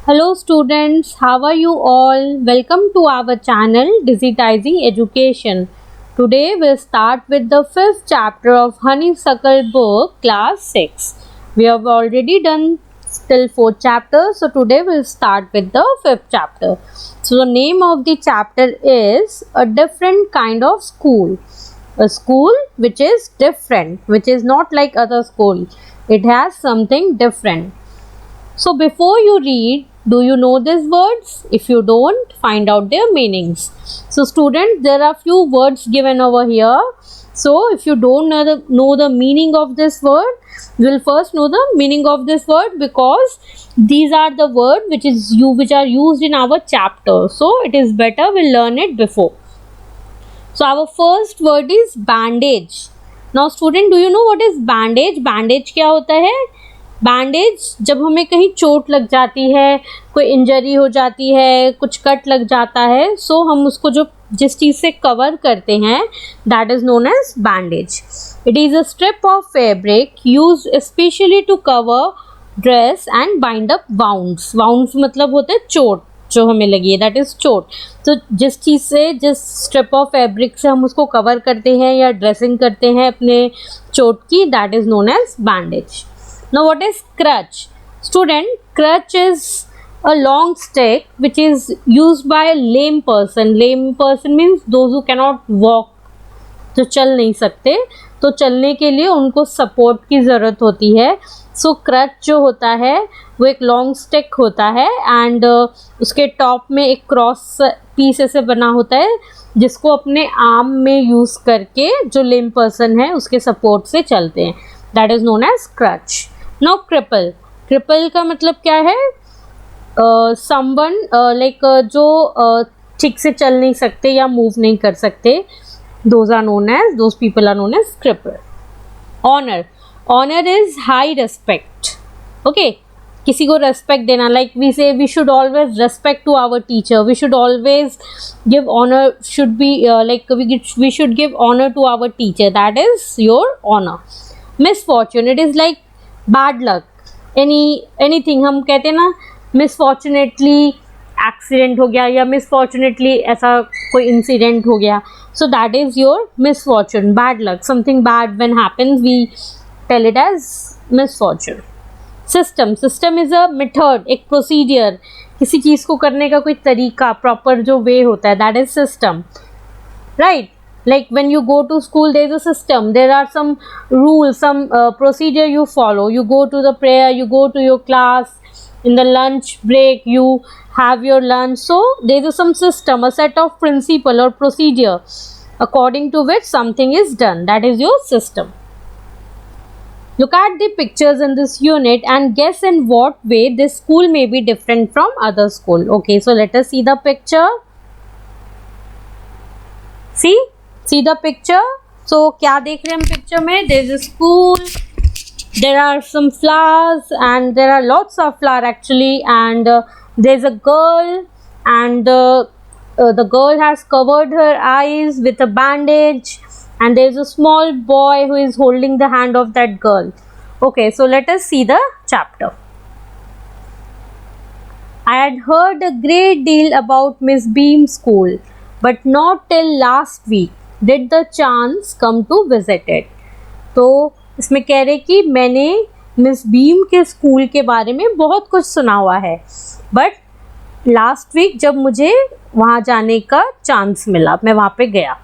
Hello students, how are you all? Welcome to our channel Digitizing Education. Today we'll start with the 5th chapter of Honeysuckle book, class 6. We have already done till 4th chapter, so today we'll start with the 5th chapter. So the name of the chapter is A Different Kind of School. A school which is different, which is not like other school. It has something different. So before you read, do you know these words? If you don't, find out their meanings. So students, there are few words given over here. So if you don't know the meaning of this word, you will first know the meaning of this word because these are the words which are used in our chapter. So it is better we learn it before. So our first word is bandage. Now student, do you know what is bandage? Bandage क्या होता है? Bandage जब हमें कहीं चोट लग जाती है, कोई इंजरी हो जाती है, कुछ कट लग जाता है, सो हम उसको जिस चीज़ से कवर करते हैं that is known as bandage. It is a strip of fabric used specially to cover dress and bind up wounds. Wounds मतलब होते हैं चोट जो हमें लगी है, दैट इज़ चोट. तो जिस स्ट्रिप ऑफ फैब्रिक से हम उसको कवर करते हैं या ड्रेसिंग करते हैं अपने चोट की, that is known as bandage. Now what is crutch? Student, crutch is a long stick which is used by a lame person. Lame person means those who cannot walk, जो चल नहीं सकते, तो चलने के लिए उनको सपोर्ट की ज़रूरत होती है. सो क्रच जो होता है वो एक लॉन्ग स्टिक होता है एंड उसके टॉप में एक क्रॉस पीस ऐसे बना होता है जिसको अपने आर्म में यूज़ करके जो लेम पर्सन है उसके सपोर्ट से चलते हैं. That is known as crutch. Now cripple. Cripple का मतलब क्या है? समवन लाइक जो ठीक से चल नहीं सकते या मूव नहीं कर सकते, those people are known as cripple. Honour. Honour is high respect. Okay, किसी को रेस्पेक्ट देना, like we should always respect to our teacher. We should always give honour, should be like we should give honour to our teacher. That is your honour. Misfortune. It is like bad luck. Anything हम कहते हैं ना, मिसफॉर्चुनेटली accident हो गया या मिसफॉर्चुनेटली ऐसा कोई incident हो गया, so that is your misfortune, bad luck. Something bad when happens we tell it as misfortune. System. System is a method, एक प्रोसीजर, किसी चीज़ को करने का कोई तरीका, प्रॉपर जो वे होता है, that is system, right? Like when you go to school, there is a system, there are some rules, some procedure you follow. You go to the prayer, you go to your class, in the lunch break you have your lunch. So there is some system, a set of principle or procedure according to which something is done. That is your system. Look at the pictures in this unit and guess in what way this school may be different from other school. Okay, so let us see the picture. See the picture. So क्या देख रहे हैं हम picture में? There is a school, there are some flowers and there are lots of flowers actually, and there is a girl and the girl has covered her eyes with a bandage and there is a small boy who is holding the hand of that girl. Okay, so let us see the chapter. I had heard a great deal about Miss Beam's school, but not till last week did the chance come to visit it. तो इसमें कह रहे कि मैंने miss beam के school के बारे में बहुत कुछ सुना हुआ है, बट लास्ट वीक जब मुझे वहाँ जाने का चांस मिला, मैं वहाँ पे गया.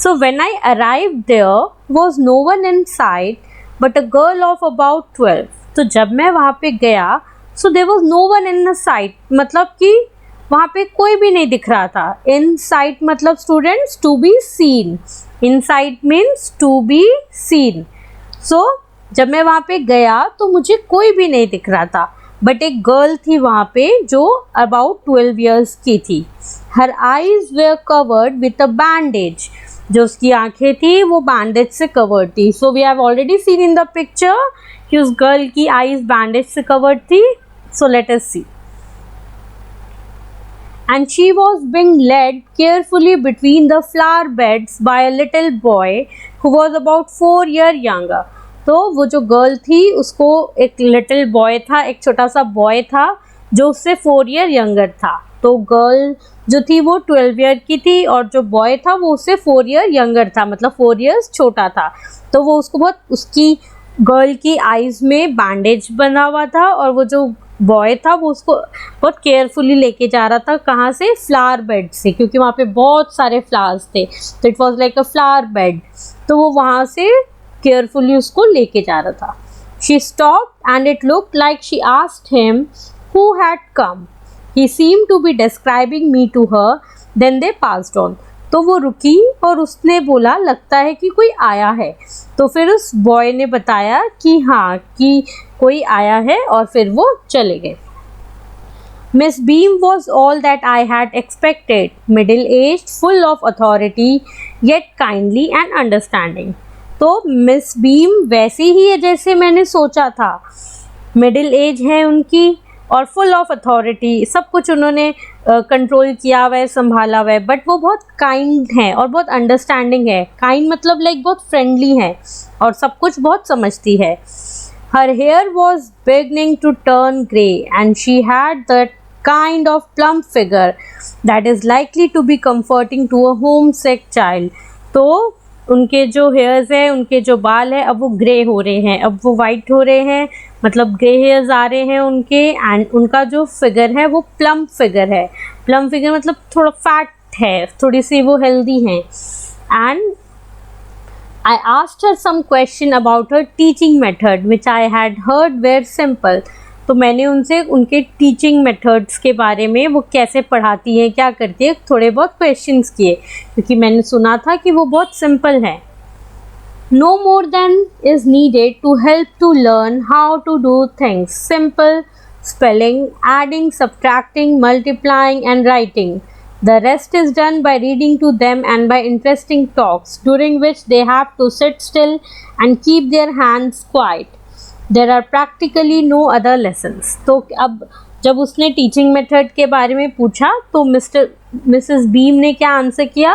So when I arrived there was no one in sight but a girl of about 12. तो जब मैं वहाँ पे गया, so there was no one in site, मतलब कि वहाँ पे कोई भी नहीं दिख रहा था. इन साइट मतलब students to be seen. Insight means to be seen. So जब मैं वहाँ पे गया तो मुझे कोई भी नहीं दिख रहा था, बट एक गर्ल थी वहाँ पे जो अबाउट 12 ईयर्स की थी. Her eyes were covered with a bandage. जो उसकी आंखें थी वो बैंडेज से कवर्ड थी. So we have already seen in the picture कि उस गर्ल की आईज बैंडेज से कवर्ड थी. So let us see. And she was being led carefully between the flower beds by a little boy who was about 4 years younger. तो वो जो girl थी उसको एक लिटिल बॉय था, एक छोटा सा बॉय था जो उससे 4 ईयर यंगर था। तो गर्ल जो थी वो 12 ईयर की थी और जो बॉय था वो उससे 4 ईयर यंगर था, मतलब 4 ईयर्स छोटा था। तो वो उसको बहुत, उसकी गर्ल की आईज में बैंडेज बना हुआ था और वो जो बॉय था वो उसको बहुत केयरफुली लेके जा रहा था। कहाँ से? फ्लावर बेड से, क्योंकि वहाँ पे बहुत सारे फ्लावर्स थे, तो it was like a flower bed. तो वो वहाँ से केयरफुली उसको लेके जा रहा था। She stopped and it looked like she asked him who had come. He seemed to be describing me to her, then they passed on. तो वो रुकी और उसने बोला लगता है कि कोई आया है। तो फिर उस बॉय ने बताया कि हाँ, कि कोई आया है और फिर वो चले गए। Miss Beam was all that I had expected, middle-aged, full of authority, yet kindly and understanding. तो मिस बीम वैसी ही है जैसे मैंने सोचा था। मिडिल एज है उनकी और फुल ऑफ अथॉरिटी, सब कुछ उन्होंने कंट्रोल किया हुआ है, संभाला हुआ है, बट वो बहुत काइंड है और बहुत अंडरस्टैंडिंग है। काइंड मतलब लाइक बहुत फ्रेंडली है और सब कुछ बहुत समझती है। Her hair was beginning to turn grey and she had that kind of plump figure that is likely to be comforting to a homesick child. तो उनके जो हेयर्स हैं, उनके जो बाल हैं, अब वो ग्रे हो रहे हैं, अब वो वाइट हो रहे हैं, मतलब ग्रे हेयर्स आ रहे हैं उनके। एंड उनका जो फिगर है वो प्लम्प फिगर है। प्लम्प फिगर मतलब थोड़ा फैट है, थोड़ी सी वो हेल्दी हैं। And I asked her some question about her teaching method which I had heard were simple. तो मैंने उनसे उनके टीचिंग मेथड्स के बारे में, वो कैसे पढ़ाती हैं, क्या करती है, थोड़े बहुत क्वेश्चंस किए, क्योंकि मैंने सुना था कि वो बहुत सिंपल है। No more than is needed to help to learn how to do things. Simple spelling, adding, subtracting, multiplying and writing. The rest is done by reading to them and by interesting talks, during which they have to sit still and keep their hands quiet. There are practically no other lessons. तो अब जब उसने teaching method के बारे में पूछा तो Mrs beam ने क्या आंसर किया?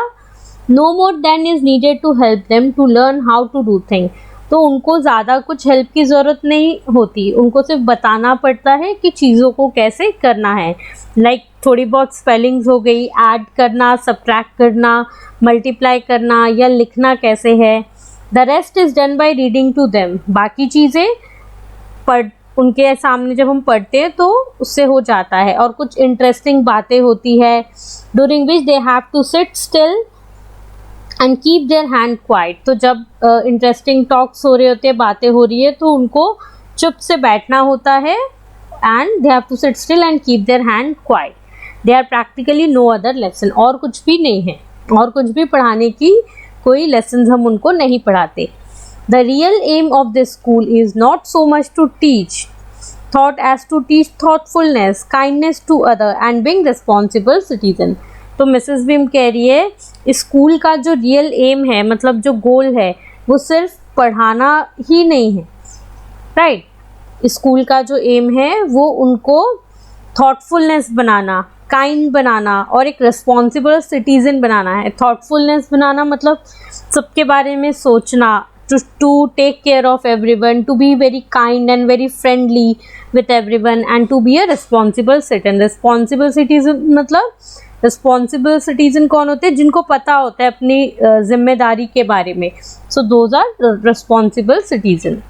No more than is needed to help them to learn how to do things. तो उनको ज़्यादा कुछ हेल्प की ज़रूरत नहीं होती, उनको सिर्फ बताना पड़ता है कि चीज़ों को कैसे करना है। लाइक थोड़ी बहुत स्पेलिंग्स हो गई, ऐड करना, सब्ट्रैक्ट करना, मल्टीप्लाई करना या लिखना कैसे है। The rest is done by reading to them. बाकी चीज़ें उनके सामने जब हम पढ़ते हैं तो उससे हो जाता है। और कुछ इंटरेस्टिंग बातें होती है, during which they have to sit still and keep their hand quiet. तो जब इंटरेस्टिंग टॉक्स हो रहे होते हैं, बातें हो रही है, तो उनको चुप से बैठना होता है and they have to sit still and keep their hand quiet. They are practically no other lesson. और कुछ भी नहीं है, और कुछ भी पढ़ाने की कोई लेसन हम उनको नहीं पढ़ाते। The real aim of this school is not so much to teach thought as to teach thoughtfulness, kindness to other and being responsible citizen. तो मिसेस बीम कह रही है इस स्कूल का जो रियल एम है, मतलब जो गोल है, वो सिर्फ पढ़ाना ही नहीं है, राइट। स्कूल का जो एम है वो उनको थॉटफुलनेस बनाना, काइंड बनाना और एक रिस्पॉन्सिबल सिटीज़न बनाना है। थॉटफुलनेस बनाना मतलब सबके बारे में सोचना, to take care of everyone, to be very kind and very friendly with everyone and to be a responsible citizen. Responsible citizen मतलब रिस्पॉन्सिबल सिटीजन कौन होते हैं? जिनको पता होता है अपनी जिम्मेदारी के बारे में। So those are responsible citizen.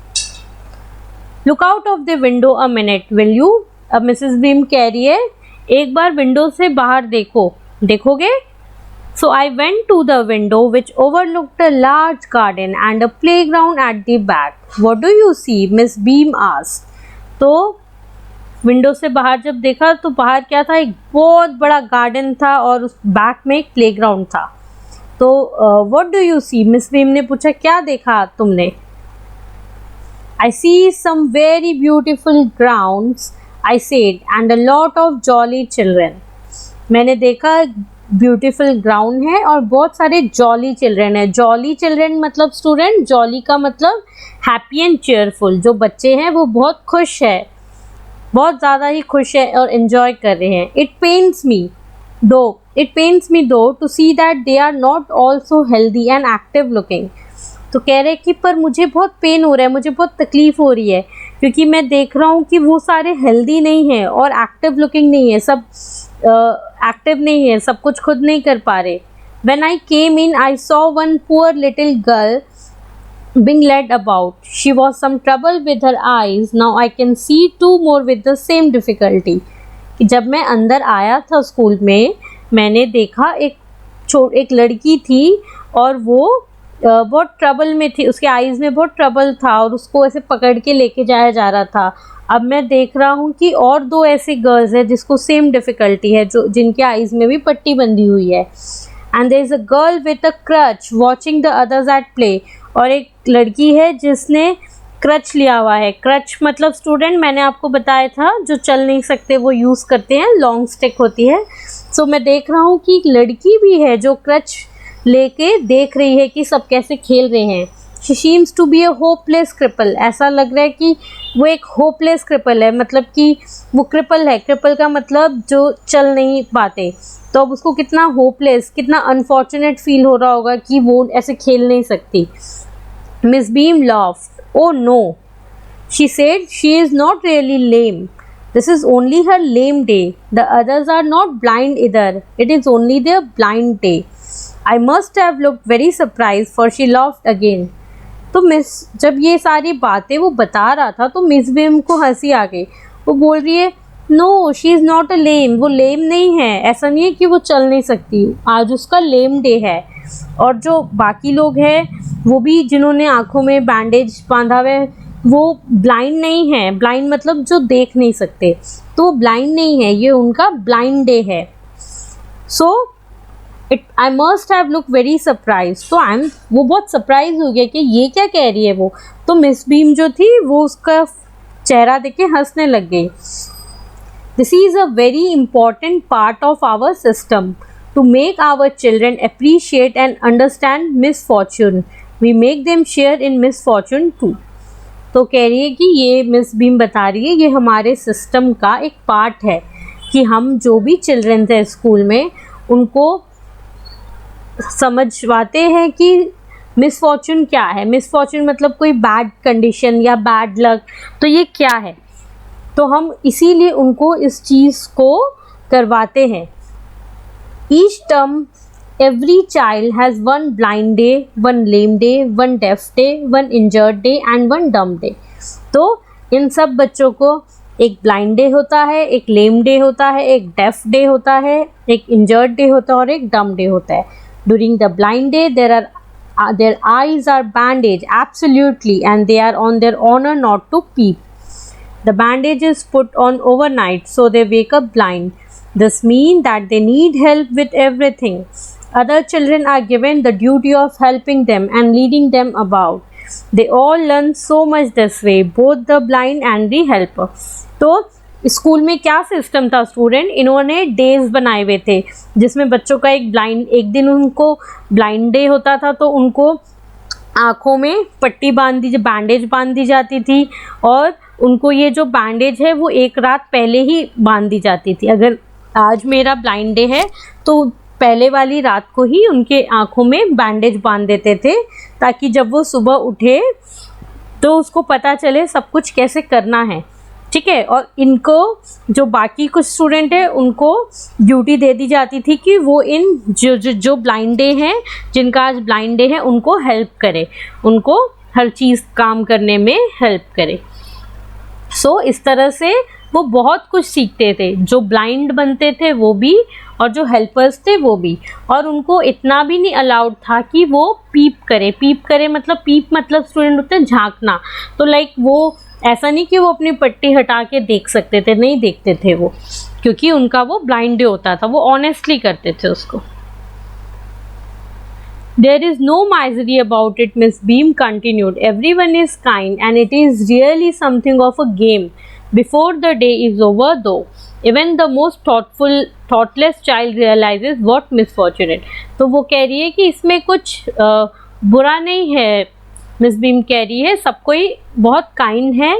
Look out of the window a minute will you. अब मिसेस बीम कह रही है एक बार विंडो से बाहर देखो, देखोगे? So I went to the window which overlooked a large garden and a playground at the back. What do you see? Miss Beam asked. तो विंडो से बाहर जब देखा तो बाहर क्या था? एक बहुत बड़ा गार्डन था और उस बैक में एक प्लेग्राउंड था। तो what do you see? Miss Beam ने पूछा क्या देखा तुमने? I see some very beautiful grounds I said and a lot of jolly children. मैंने देखा ब्यूटीफुल ग्राउंड है और बहुत सारे जॉली चिल्ड्रन है। जॉली चिल्ड्रन मतलब स्टूडेंट, जॉली का मतलब हैप्पी एंड चेयरफुल। जो बच्चे हैं वो बहुत खुश है, बहुत ज़्यादा ही खुश है और इन्जॉय कर रहे हैं। It pains me though to see that they are not also healthy and active looking. तो कह रहे कि पर मुझे बहुत पेन हो रहा है, मुझे बहुत तकलीफ़ हो रही है, क्योंकि मैं देख रहा हूँ कि वो सारे हेल्दी नहीं है और एक्टिव लुकिंग नहीं है, सब एक्टिव नहीं है, सब कुछ खुद नहीं कर पा रहे. When I came in, I saw one poor little girl being led about. She was some trouble with her eyes. Now I can see two more with the same difficulty. कि जब मैं अंदर आया था स्कूल में, मैंने देखा एक लड़की थी और वो बहुत ट्रबल में थी, उसके आईज़ में बहुत ट्रबल था और उसको ऐसे पकड़ के लेके जाया जा रहा था. अब मैं देख रहा हूँ कि और दो ऐसी गर्ल्स हैं जिसको सेम डिफ़िकल्टी है, जो जिनके आईज़ में भी पट्टी बंधी हुई है. And there is a girl with a crutch watching the others at play. और एक लड़की है जिसने क्रच लिया हुआ है. क्रच मतलब स्टूडेंट मैंने आपको बताया था, जो चल नहीं सकते वो यूज़ करते हैं, लॉन्ग स्टिक होती है. सो मैं देख रहा हूँ कि एक लड़की भी है जो क्रच लेके देख रही है कि सब कैसे खेल रहे हैं. She seems to be a hopeless cripple. ऐसा लग रहा है कि वो एक होपलेस क्रिपल है, मतलब कि वो क्रिपल है. क्रिपल का मतलब जो चल नहीं पाते. तो अब उसको कितना होपलेस, कितना अनफॉर्चुनेट फील हो रहा होगा कि वो ऐसे खेल नहीं सकती. Miss beam laughed. Oh no, she said, she is not really lame. This is only her lame day. The others are not blind either. It is only their blind day. I must have looked very surprised, for she laughed again. तो miss जब ये सारी बातें वो बता रहा था तो मिस बीम को हंसी आ गई. वो बोल रही है, no she is not a lame. वो लेम नहीं है, ऐसा नहीं है कि वो चल नहीं सकती. आज उसका लेम डे है. और जो बाकी लोग हैं वो भी, जिन्होंने आँखों में बैंडेज बांधा हुआ है, वो ब्लाइंड नहीं है. ब्लाइंड मतलब जो देख नहीं सकते, तो ब्लाइंड नहीं है, ये उनका ब्लाइंड डे है. So I must have look very surprise. तो वो बहुत सरप्राइज हो गया कि ये क्या कह रही है वो. तो मिस बीम जो थी वो उसका चेहरा देख के हंसने लग गई. This is a very important part of our system to make our children appreciate and understand misfortune. We make them share in misfortune too. तो कह रही है कि ये मिस बीम बता रही है, ये हमारे सिस्टम का एक पार्ट है कि हम जो भी चिल्ड्रन थे स्कूल में उनको समझवाते हैं कि मिसफॉर्चून क्या है. मिसफॉर्चून मतलब कोई बैड कंडीशन या बैड लक. तो ये क्या है, तो हम इसीलिए उनको इस चीज़ को करवाते हैं. Each term, every child has one blind day, one lame day, one deaf day, one injured day and one dumb day. तो इन सब बच्चों को एक ब्लाइंड डे होता है, एक लेम डे होता है, एक डेफ डे होता है, एक इंजर्ड डे होता है और एक डम डे होता है. During the blind day, their eyes are bandaged absolutely and they are on their honor not to peep. The bandage is put on overnight so they wake up blind. This means that they need help with everything. Other children are given the duty of helping them and leading them about. They all learn so much this way, both the blind and the helper. तो school में क्या system था student, इन्होंने days बनाए हुए थे जिसमें बच्चों का एक दिन उनको ब्लाइंड डे होता था, तो उनको आँखों में पट्टी बैंडेज बांध दी जाती थी और उनको ये जो बैंडेज है वो एक रात पहले ही बांध दी जाती थी. अगर आज मेरा ब्लाइंड डे है तो पहले वाली रात को ही उनके आँखों में बैंडेज बांध देते थे, ताकि जब वो सुबह उठे तो उसको पता चले सब कुछ कैसे करना है. ठीक है. और इनको जो बाकी कुछ स्टूडेंट है उनको ड्यूटी दे दी जाती थी कि वो इन जो ब्लाइंड डे हैं, जिनका आज ब्लाइंड डे है, उनको हेल्प करे, उनको हर चीज़ काम करने में हेल्प करे. सो इस तरह से वो बहुत कुछ सीखते थे. जो ब्लाइंड बनते थे वो भी और जो हेल्पर्स थे वो भी. और उनको इतना भी नहीं अलाउड था कि वो पीप करे मतलब स्टूडेंट होते हैं झांकना. तो लाइक वो ऐसा नहीं कि वो अपनी पट्टी हटा के देख सकते थे, नहीं देखते थे वो, क्योंकि उनका वो ब्लाइंड डे होता था. वो ऑनेस्टली करते थे उसको. There is no misery about it, Miss Beam continued. Everyone is kind and it is really something of a game before the day is over, though. Even the most thoughtless child realizes what misfortune it. तो वो कह रही है कि इसमें कुछ बुरा नहीं है. मिस बीम कह रही है सब कोई बहुत काइंड है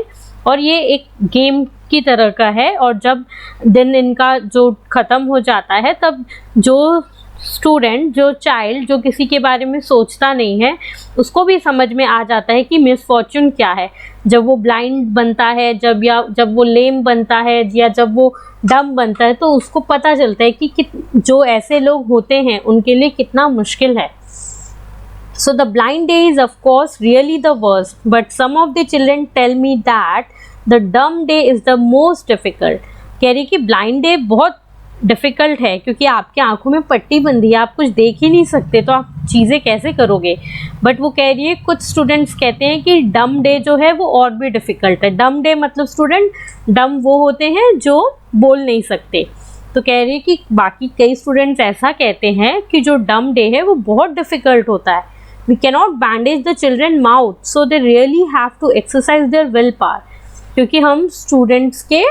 और ये एक गेम की तरह का है, और जब दिन इनका जो ख़त्म हो जाता है तब जो स्टूडेंट, जो चाइल्ड जो किसी के बारे में सोचता नहीं है, उसको भी समझ में आ जाता है कि मिसफॉर्चून क्या है। जब वो ब्लाइंड बनता है, जब वो लेम बनता है, या जब वो डम बनता है, तो उसको पता चलता है कि जो ऐसे लोग होते हैं उनके लिए कितना मुश्किल है। So the blind day is of course really the worst, but some of the children tell me that the dumb day is the most difficult. कह रही कि ब्लाइंड डे बहुत डिफ़िकल्ट है क्योंकि आपके आंखों में पट्टी बंधी है, आप कुछ देख ही नहीं सकते, तो आप चीज़ें कैसे करोगे। बट वो कह रही है, कुछ स्टूडेंट्स कहते हैं कि डम डे जो है वो और भी डिफ़िकल्ट है। डम डे मतलब स्टूडेंट, डम वो होते हैं जो बोल नहीं सकते। तो कह रही है कि बाकी कई स्टूडेंट्स ऐसा कहते हैं कि जो डम डे है वो बहुत डिफ़िकल्ट होता है। We cannot bandage the children mouth, so they really have to exercise their willpower. क्योंकि हम स्टूडेंट्स के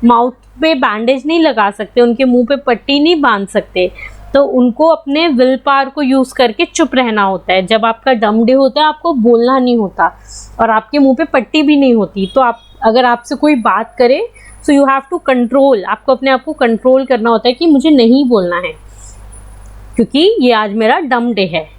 माउथ पे बैंडेज नहीं लगा सकते, उनके मुंह पे पट्टी नहीं बांध सकते, तो उनको अपने विल पावर को यूज़ करके चुप रहना होता है। जब आपका डम डे होता है, आपको बोलना नहीं होता और आपके मुंह पे पट्टी भी नहीं होती, तो आप अगर आपसे कोई बात करे, so you have to control, आपको अपने आप को कंट्रोल करना होता है कि मुझे नहीं बोलना है क्योंकि ये आज मेरा डम डे है।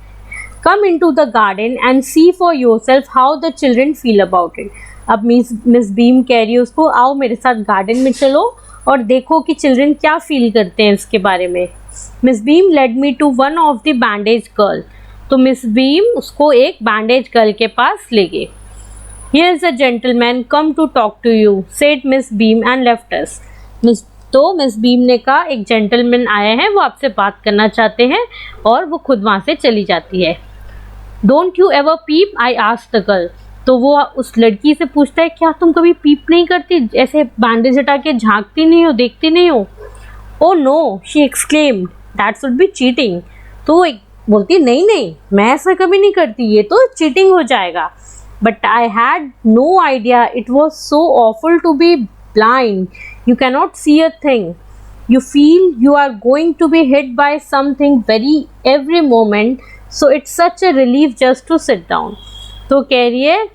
Come into the garden and see for yourself how the children feel about it. अब मिस बीम कह रही है उसको, आओ मेरे साथ गार्डन में चलो और देखो कि चिल्ड्रन क्या फील करते हैं इसके बारे में। Miss Beam led me to one of the bandage girl. तो मिस बीम उसको एक बैंडेज गर्ल के पास ले गए। Here is a gentleman come to talk to you, said Miss Beam and left us. Miss Beam ने कहा, एक gentleman आया है, वो आपसे बात करना चाहते हैं, और वो खुद वहाँ से चली जाती है। Don't you ever peep, I asked the girl. तो वो उस लड़की से पूछता है, क्या तुम कभी पीप नहीं करती, ऐसे बैंडेज हटा के झांकती नहीं हो, देखती नहीं हो? Oh no, she exclaimed, that would be cheating. तो वो बोलती, नहीं, मैं ऐसा कभी नहीं करती, ये तो चीटिंग हो जाएगा। But I had no idea, it was so awful to be blind. You cannot see a thing. You feel you are going to be hit by something every moment. So it's such a relief just to sit down. तो कह रही है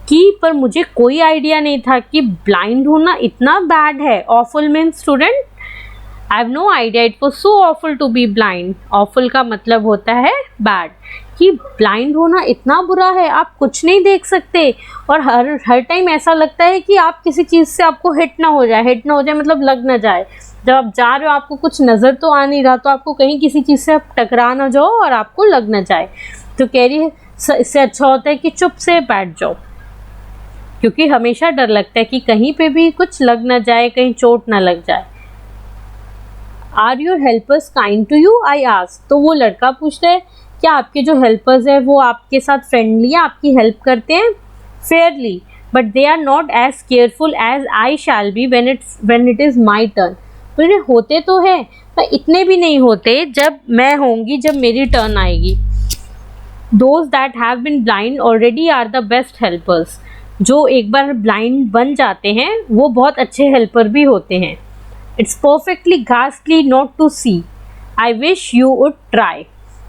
कि पर मुझे कोई idea नहीं था कि ब्लाइंड होना इतना बैड है। Awful means student, I have no idea it was so awful to be blind. Awful का मतलब होता है बैड, कि ब्लाइंड होना इतना बुरा है, आप कुछ नहीं देख सकते और हर टाइम ऐसा लगता है कि आप किसी चीज़ से आपको हिट ना हो जाए मतलब लग ना जाए। जब आप जा रहे हो, आपको कुछ नज़र तो आ नहीं रहा, तो आपको कहीं किसी चीज़ से आप टकरा ना जाओ और आपको लग ना जाए। तो कह रही है, इससे अच्छा होता है कि चुप से बैठ जाओ, क्योंकि हमेशा डर लगता है कि कहीं पे भी कुछ लग ना जाए, कहीं चोट ना लग जाए। Are your helpers kind to you, I asked. तो वो लड़का पूछता है, क्या आपके जो हेल्पर्स हैं वो आपके साथ फ्रेंडली है, आपकी हेल्प करते हैं? Fairly, but they are not as careful as I shall be when it is my turn. तो ये होते तो है, पर इतने भी नहीं होते जब मैं होंगी, जब मेरी टर्न आएगी। Those that have been blind already are the best helpers. जो एक बार ब्लाइंड बन जाते हैं वो बहुत अच्छे हेल्पर भी होते हैं। It's perfectly ghastly not to see, I wish you would try.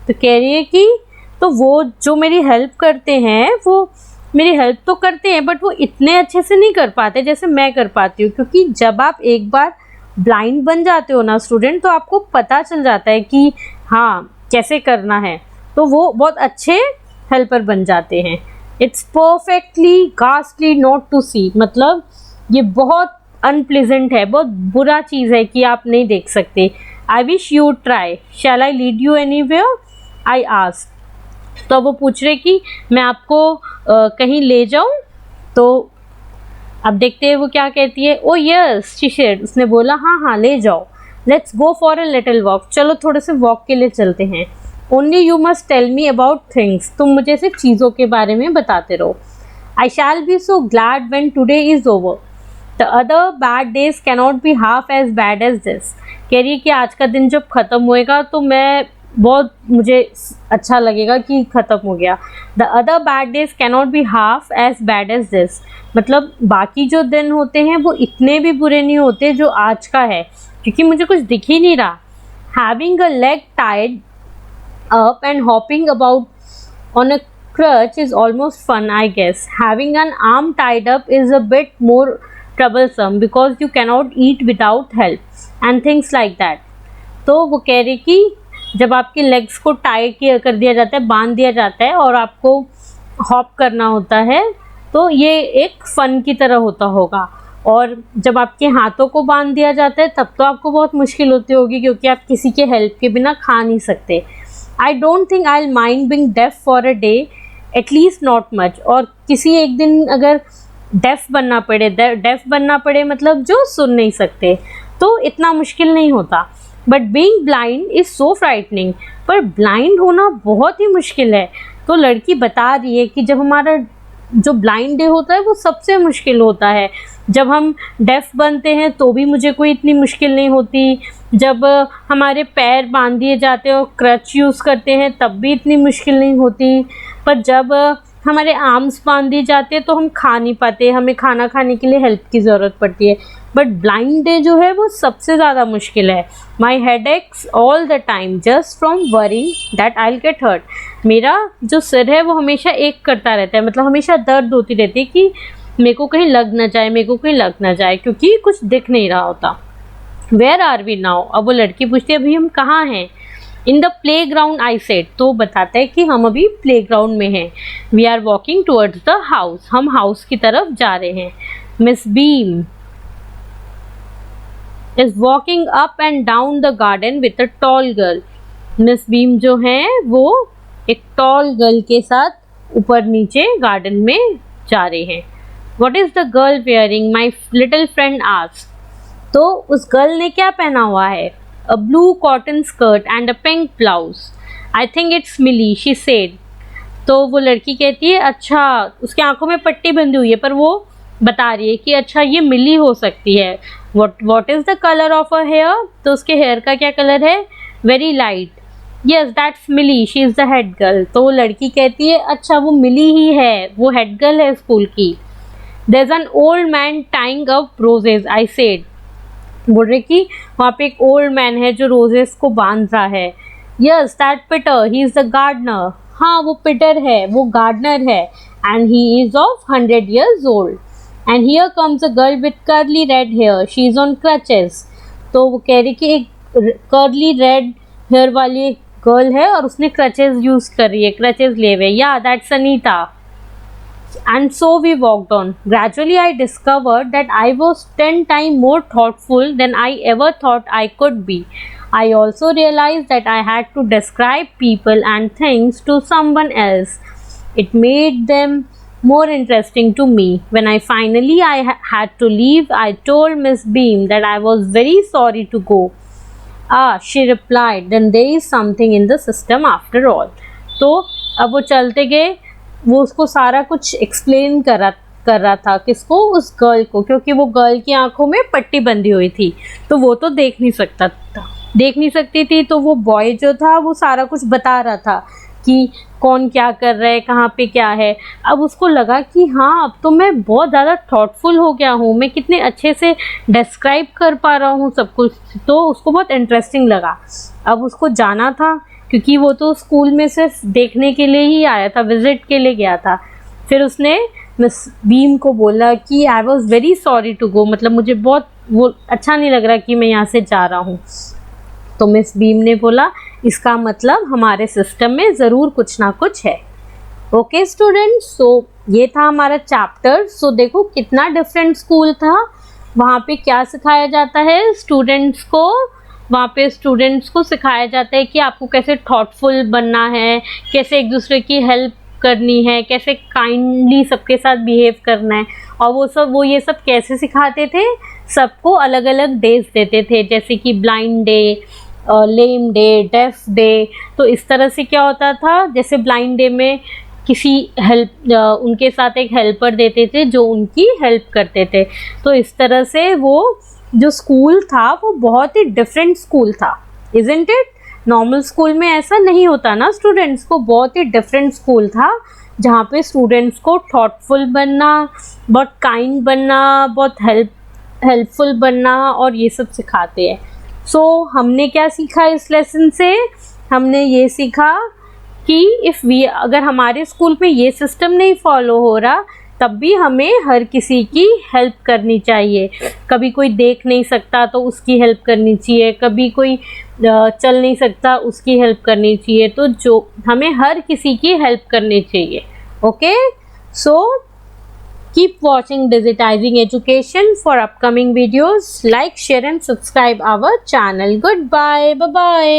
तो कह रही है कि तो वो जो मेरी हेल्प करते हैं, वो मेरी हेल्प तो करते हैं, बट वो इतने अच्छे से नहीं कर पाते जैसे मैं कर पाती हूँ, क्योंकि जब आप एक बार ब्लाइंड बन जाते हो ना स्टूडेंट, तो आपको पता चल जाता है कि हाँ कैसे करना है, तो वो बहुत अच्छे हेल्पर बन जाते हैं। It's perfectly ghastly not to सी, मतलब ये बहुत अनप्लेजेंट है, बहुत बुरा चीज़ है कि आप नहीं देख सकते। I wish you try, shall I lead you anywhere, I asked. तो वो पूछ रहे कि मैं आपको कहीं ले जाऊं, तो अब देखते हैं वो क्या कहती है। ओ यस शी सेड, उसने बोला हाँ ले जाओ। Let's go for a little walk, चलो थोड़े से वॉक के लिए चलते हैं। Only you must tell me about things, तुम मुझे सिर्फ चीज़ों के बारे में बताते रहो। I shall be so glad when today is over, the other bad days cannot be half as bad as this. कह रही है कि आज का दिन जब ख़त्म होएगा तो मुझे अच्छा लगेगा कि ख़त्म हो गया। The other bad days cannot be half as bad as this, मतलब बाकी जो दिन होते हैं वो इतने भी बुरे नहीं होते जो आज का है, क्योंकि मुझे कुछ दिख ही नहीं रहा। Having a leg tied up and hopping about on a crutch is almost fun, I guess. Having an arm tied up is a bit more troublesome because you cannot eat without help and things like that. तो वो कह रही कि जब आपके legs को tie कर दिया जाता है, बांध दिया जाता है और आपको हॉप करना होता है, तो ये एक फ़न की तरह होता होगा। और जब आपके हाथों को बांध दिया जाता है तब तो आपको बहुत मुश्किल होती होगी, क्योंकि आप किसी के हेल्प के बिना खा नहीं सकते। I don't think I will mind being deaf for a day, at least not much. और किसी एक दिन अगर डेफ बनना पड़े मतलब जो सुन नहीं सकते, तो इतना मुश्किल नहीं होता। But being blind is so frightening, पर ब्लाइंड होना बहुत ही मुश्किल है। तो लड़की बता रही है कि जब हमारा जो ब्लाइंड डे होता है वो सबसे मुश्किल होता है। जब हम डेफ बनते हैं तो भी मुझे कोई इतनी मुश्किल नहीं होती, जब हमारे पैर बांध दिए जाते हैं और क्रच यूज़ करते हैं तब भी इतनी मुश्किल नहीं होती, पर जब हमारे आर्म्स बांध दिए जाते हैं तो हम खा नहीं पाते, हमें खाना खाने के लिए हेल्प की ज़रूरत पड़ती है। बट ब्लाइंड डे जो है वो सबसे ज़्यादा मुश्किल है। My head aches all the time just from worrying that I will get hurt. मेरा जो सिर है वो हमेशा एक करता रहता है, मतलब हमेशा दर्द होती रहती है कि मेरे को कहीं लग ना जाए, क्योंकि कुछ दिख नहीं रहा होता। Where are we now? अब वो लड़की पूछती है अभी हम कहाँ हैं? In the playground I said, तो बताता है कि हम अभी प्ले ग्राउंड में हैं। We are walking towards the house, हम हाउस की तरफ जा रहे हैं। Miss Beam is walking up and down the garden with a tall girl. Miss Beam जो हैं वो एक टॉल गर्ल के साथ ऊपर नीचे गार्डन में जा रहे हैं। What is the girl wearing? My little friend asked. तो उस गर्ल ने क्या पहना हुआ है? A blue cotton skirt and a pink blouse. I think it's Millie, she said. तो वो लड़की कहती है अच्छा, उसकी आंखों में पट्टी बंधी हुई है, पर वो बता रही है कि अच्छा ये मिली हो सकती है। What is the color of her hair? तो उसके हेयर का क्या कलर है? Very light. Yes, that's Millie. She is the head girl. तो वो लड़की कहती है अच्छा वो मिली ही है, वो हेड गर्ल है स्कूल की। There's an old man tying up roses, I said. बोल रहे कि वहाँ पे एक ओल्ड मैन है जो रोजेस को बांध रहा है। Yes, that Peter, he is the gardener. हाँ वो पीटर है, वो गार्डनर है। And he is of 100 years old. And here comes a girl with curly red hair. She is on crutches. तो वो कह रही कि एक कर्ली रेड हेयर वाली एक गर्ल है और उसने क्रचेज यूज कर रही है, क्रचेज लिए हुए। Yeah, that's Anita. And so we walked on. Gradually I discovered that I was 10 times more thoughtful than I ever thought I could be. I also realized that I had to describe people and things to someone else. It made them more interesting to me. When I finally had to leave, I told Miss Beam that I was very sorry to go. Ah, she replied, then there is something in the system after all. तो अब वो चलते गए, वो उसको सारा कुछ explain कर रहा था, किसको? उस गर्ल को, क्योंकि वो गर्ल की आंखों में पट्टी बंधी हुई थी, तो वो तो देख नहीं सकती थी। तो वो बॉय जो था वो सारा कुछ बता रहा था कि कौन क्या कर रहा है, कहाँ पे क्या है। अब उसको लगा कि हाँ अब तो मैं बहुत ज़्यादा थॉटफुल हो गया हूँ, मैं कितने अच्छे से डिस्क्राइब कर पा रहा हूँ सब कुछ, तो उसको बहुत इंटरेस्टिंग लगा। अब उसको जाना था, क्योंकि वो तो स्कूल में सिर्फ देखने के लिए ही आया था, विजिट के लिए गया था। फिर उसने मिस बीम को बोला कि I was very sorry to go, मतलब मुझे बहुत वो अच्छा नहीं लग रहा कि मैं यहाँ से जा रहा हूँ। तो मिस बीम ने बोला इसका मतलब हमारे सिस्टम में ज़रूर कुछ ना कुछ है। ओके स्टूडेंट्स, सो ये था हमारा चैप्टर। सो देखो कितना डिफरेंट स्कूल था, वहाँ पे क्या सिखाया जाता है स्टूडेंट्स को, वहाँ पे स्टूडेंट्स को सिखाया जाता है कि आपको कैसे थॉटफुल बनना है, कैसे एक दूसरे की हेल्प करनी है, कैसे काइंडली सबके साथ बिहेव करना है। और वो ये सब कैसे सिखाते थे, सबको अलग अलग डेज देते थे, जैसे कि ब्लाइंड डे, लेम डे, डेफ डे। तो इस तरह से क्या होता था, जैसे ब्लाइंड डे में किसी उनके साथ एक हेल्पर देते थे जो उनकी हेल्प करते थे। तो इस तरह से वो जो स्कूल था वो बहुत ही डिफरेंट स्कूल था, इज़न्ट इट? नॉर्मल स्कूल में ऐसा नहीं होता ना स्टूडेंट्स को, बहुत ही डिफरेंट स्कूल था जहाँ पे स्टूडेंट्स को थॉटफुल बनना, बहुत काइंड बनना, बहुत हेल्पफुल बनना और ये सब सिखाते हैं। सो हमने क्या सीखा इस लेसन से? हमने ये सीखा कि अगर हमारे स्कूल में ये सिस्टम नहीं फॉलो हो रहा तब भी हमें हर किसी की हेल्प करनी चाहिए। कभी कोई देख नहीं सकता तो उसकी हेल्प करनी चाहिए, कभी कोई चल नहीं सकता उसकी हेल्प करनी चाहिए। तो जो हमें हर किसी की हेल्प करनी चाहिए। Okay, so keep watching Digitizing Education for upcoming videos. Like, share and subscribe our channel. Goodbye. Bye bye.